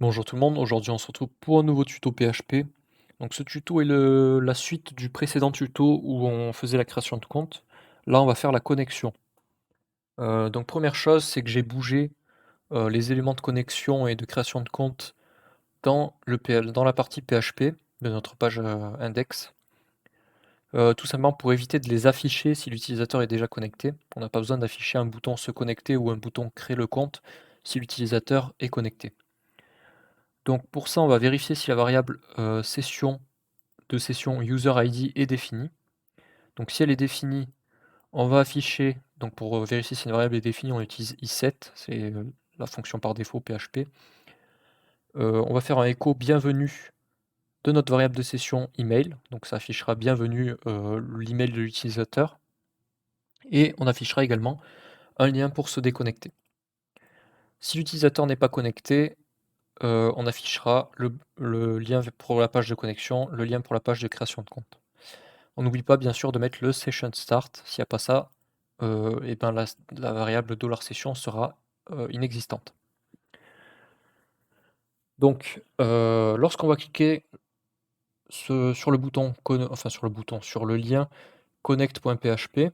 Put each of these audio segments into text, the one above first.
Bonjour tout le monde, aujourd'hui on se retrouve pour un nouveau tuto PHP. Donc ce tuto est la suite du précédent tuto où on faisait la création de compte. Là on va faire la connexion. Donc première chose, c'est que j'ai bougé les éléments de connexion et de création de compte dans la partie PHP de notre page index. Tout simplement pour éviter de les afficher si l'utilisateur est déjà connecté. On n'a pas besoin d'afficher un bouton se connecter ou un bouton créer le compte si l'utilisateur est connecté. Donc pour ça, on va vérifier si la variable session de session user-id est définie. Donc si elle est définie, on va afficher, donc pour vérifier si une variable est définie, on utilise iset, c'est la fonction par défaut PHP. On va faire un écho bienvenue de notre variable de session email, donc ça affichera bienvenue l'email de l'utilisateur, et on affichera également un lien pour se déconnecter. Si l'utilisateur n'est pas connecté, on affichera le lien pour la page de connexion, le lien pour la page de création de compte. On n'oublie pas bien sûr de mettre le session start, s'il n'y a pas ça, et ben la variable $session sera inexistante. Donc, lorsqu'on va cliquer sur le bouton, sur le lien connect.php,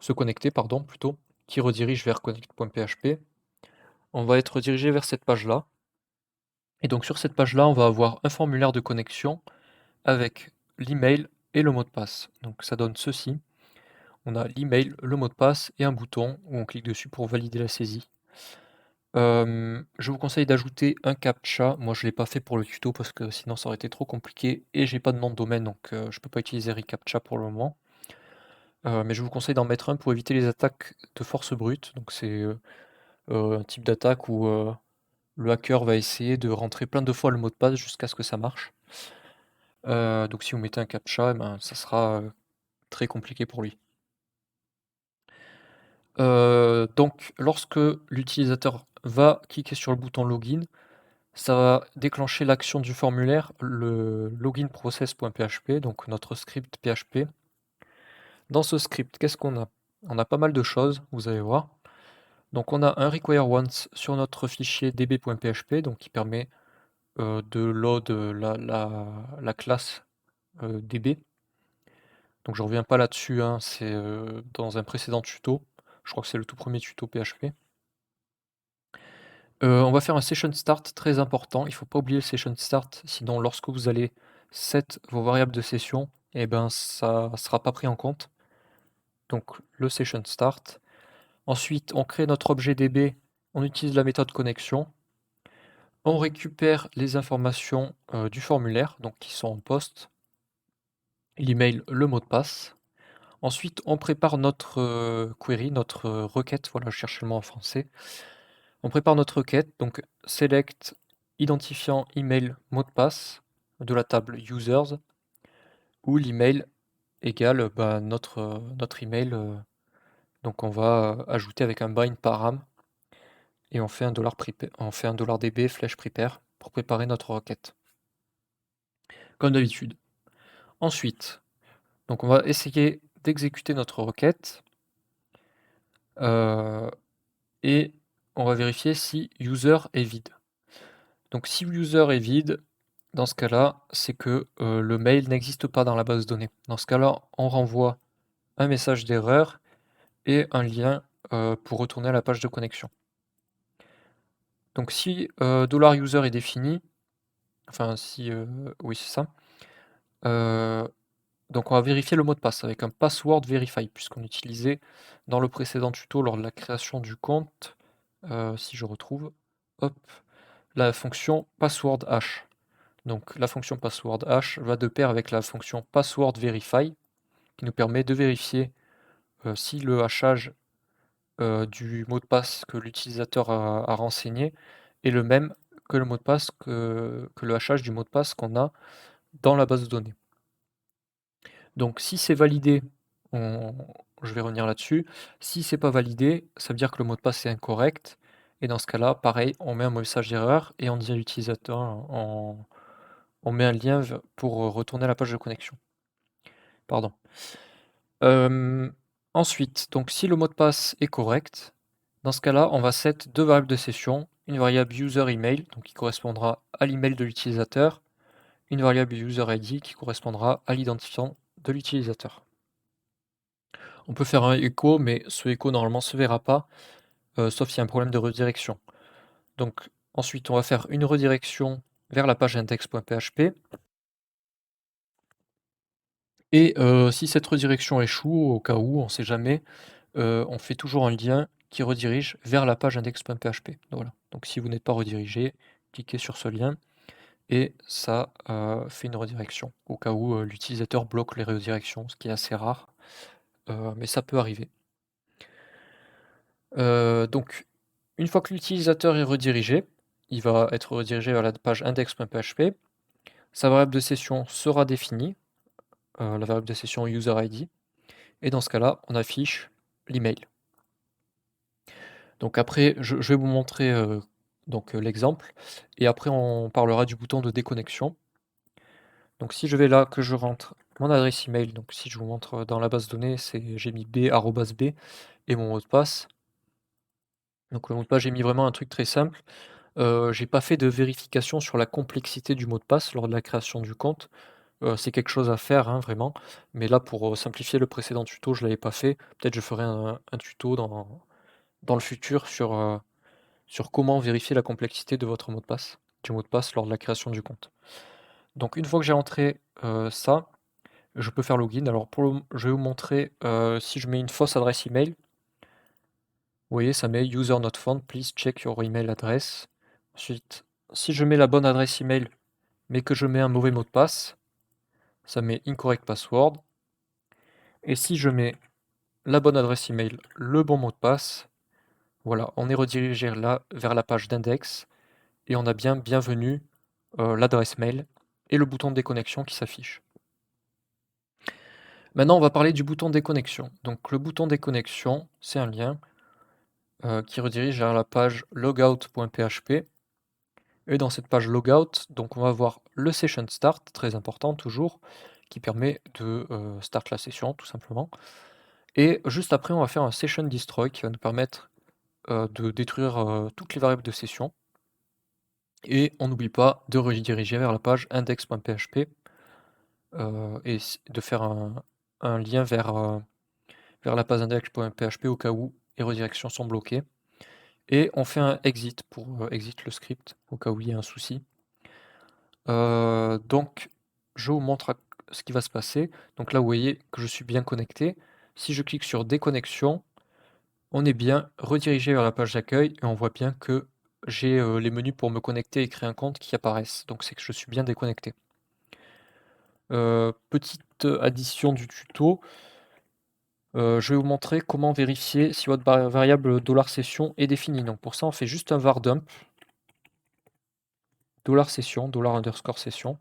se connecter, pardon, plutôt, qui redirige vers connect.php, on va être redirigé vers cette page-là. Et donc sur cette page-là, on va avoir un formulaire de connexion avec l'email et le mot de passe. Donc ça donne ceci. On a l'email, le mot de passe et un bouton où on clique dessus pour valider la saisie. Je vous conseille d'ajouter un captcha. Moi, je ne l'ai pas fait pour le tuto parce que sinon ça aurait été trop compliqué et j'ai pas de nom de domaine donc je ne peux pas utiliser reCAPTCHA pour le moment. Mais je vous conseille d'en mettre un pour éviter les attaques de force brute. Donc c'est un type d'attaque où le hacker va essayer de rentrer plein de fois le mot de passe jusqu'à ce que ça marche. Donc si vous mettez un captcha, eh ben, ça sera très compliqué pour lui. Donc lorsque l'utilisateur va cliquer sur le bouton login, ça va déclencher l'action du formulaire, le login process.php, donc notre script PHP. Dans ce script, qu'est-ce qu'on a? On a pas mal de choses, vous allez voir. Donc on a un require once sur notre fichier db.php, donc qui permet de load la classe db. Donc je reviens pas là-dessus, hein, c'est dans un précédent tuto. Je crois que c'est le tout premier tuto PHP. On va faire un session start très important. Il faut pas oublier le session start, sinon lorsque vous allez set vos variables de session, et ben ça sera pas pris en compte. Donc le session start. Ensuite, on crée notre objet DB, on utilise la méthode connexion. On récupère les informations du formulaire, donc qui sont en post, l'email, le mot de passe. Ensuite, on prépare notre query, notre requête. Voilà, je cherche le mot en français. On prépare notre requête, donc select identifiant email mot de passe de la table users où l'email égale notre email. Donc on va ajouter avec un bind param et on fait un $db flèche prepare pour préparer notre requête. Comme d'habitude. Ensuite, donc on va essayer d'exécuter notre requête et on va vérifier si user est vide. Donc si user est vide, dans ce cas-là, c'est que le mail n'existe pas dans la base de données. Dans ce cas-là, on renvoie un message d'erreur et un lien pour retourner à la page de connexion. Donc si $user est défini, enfin si oui c'est ça, donc on va vérifier le mot de passe avec un password verify puisqu'on utilisait dans le précédent tuto lors de la création du compte, si je retrouve, hop, la fonction password hash. Donc la fonction password hash va de pair avec la fonction password verify qui nous permet de vérifier si le hachage du mot de passe que l'utilisateur a renseigné est le même que le mot de passe que le hachage du mot de passe qu'on a dans la base de données. Donc si c'est validé, je vais revenir là-dessus. Si c'est pas validé, ça veut dire que le mot de passe est incorrect. Et dans ce cas-là, pareil, on met un message d'erreur et on dit à l'utilisateur, on met un lien pour retourner à la page de connexion. Pardon. Ensuite, donc si le mot de passe est correct, dans ce cas-là, on va set deux variables de session, une variable user email, donc qui correspondra à l'email de l'utilisateur, une variable user ID qui correspondra à l'identifiant de l'utilisateur. On peut faire un echo, mais ce echo normalement se verra pas, sauf s'il y a un problème de redirection. Donc ensuite, on va faire une redirection vers la page index.php. Et si cette redirection échoue, au cas où, on ne sait jamais, on fait toujours un lien qui redirige vers la page index.php. Voilà. Donc si vous n'êtes pas redirigé, cliquez sur ce lien et ça fait une redirection. Au cas où l'utilisateur bloque les redirections, ce qui est assez rare, mais ça peut arriver. Donc une fois que l'utilisateur est redirigé, il va être redirigé vers la page index.php. Sa variable de session sera définie, la variable de session user-id, et dans ce cas-là, on affiche l'email. Donc après, je vais vous montrer l'exemple, et après on parlera du bouton de déconnexion. Donc si je vais là, que je rentre mon adresse email, donc si je vous montre dans la base de données, j'ai mis b arobase b et mon mot de passe. Donc le mot de passe, j'ai mis vraiment un truc très simple. J'ai pas fait de vérification sur la complexité du mot de passe lors de la création du compte. C'est quelque chose à faire, hein, vraiment, mais là pour simplifier le précédent tuto, je l'avais pas fait. Peut-être je ferai un tuto dans le futur sur comment vérifier la complexité de votre mot de passe, du mot de passe lors de la création du compte. Donc une fois que j'ai entré ça, je peux faire login. Alors je vais vous montrer si je mets une fausse adresse email. Vous voyez, ça met user not found, please check your email address. Ensuite, si je mets la bonne adresse email, mais que je mets un mauvais mot de passe, ça met incorrect password. Et si je mets la bonne adresse email, le bon mot de passe, voilà, on est redirigé là vers la page d'index et on a bien bienvenue l'adresse mail et le bouton de déconnexion qui s'affiche. Maintenant, on va parler du bouton déconnexion. Donc le bouton déconnexion, c'est un lien qui redirige vers la page logout.php. Et dans cette page logout, donc on va voir le session start, très important toujours, qui permet de start la session tout simplement. Et juste après, on va faire un session destroy qui va nous permettre de détruire toutes les variables de session. Et on n'oublie pas de rediriger vers la page index.php et de faire un lien vers la page index.php au cas où les redirections sont bloquées. Et on fait un exit pour exit le script au cas où il y a un souci. Donc je vous montre ce qui va se passer. Donc là, vous voyez que je suis bien connecté. Si je clique sur déconnexion, on est bien redirigé vers la page d'accueil et on voit bien que j'ai les menus pour me connecter et créer un compte qui apparaissent. Donc c'est que je suis bien déconnecté. Petite addition du tuto, je vais vous montrer comment vérifier si votre variable $session est définie. Donc pour ça, on fait juste un var dump $session, $_session.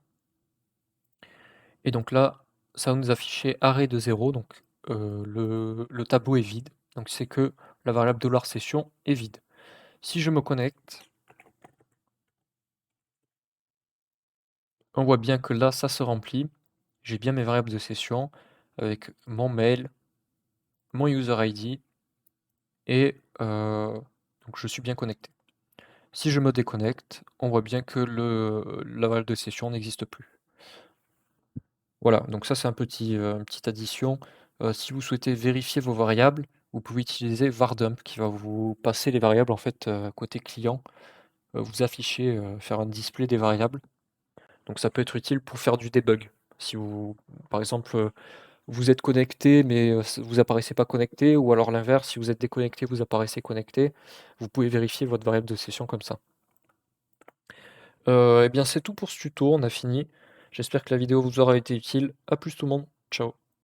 Et donc là, ça va nous afficher arrêt de 0, donc le tableau est vide. Donc c'est que la variable $session est vide. Si je me connecte, on voit bien que là, ça se remplit. J'ai bien mes variables de session avec mon mail, mon user ID et donc je suis bien connecté. Si je me déconnecte, on voit bien que la variable de session n'existe plus. Voilà, donc ça c'est une petite addition. Si vous souhaitez vérifier vos variables, vous pouvez utiliser vardump qui va vous passer les variables en fait côté client, vous afficher, faire un display des variables. Donc ça peut être utile pour faire du debug. Si vous, par exemple, vous êtes connecté mais vous apparaissez pas connecté, ou alors l'inverse, si vous êtes déconnecté, vous apparaissez connecté, vous pouvez vérifier votre variable de session comme ça. Eh bien c'est tout pour ce tuto, on a fini. J'espère que la vidéo vous aura été utile. A plus tout le monde, ciao.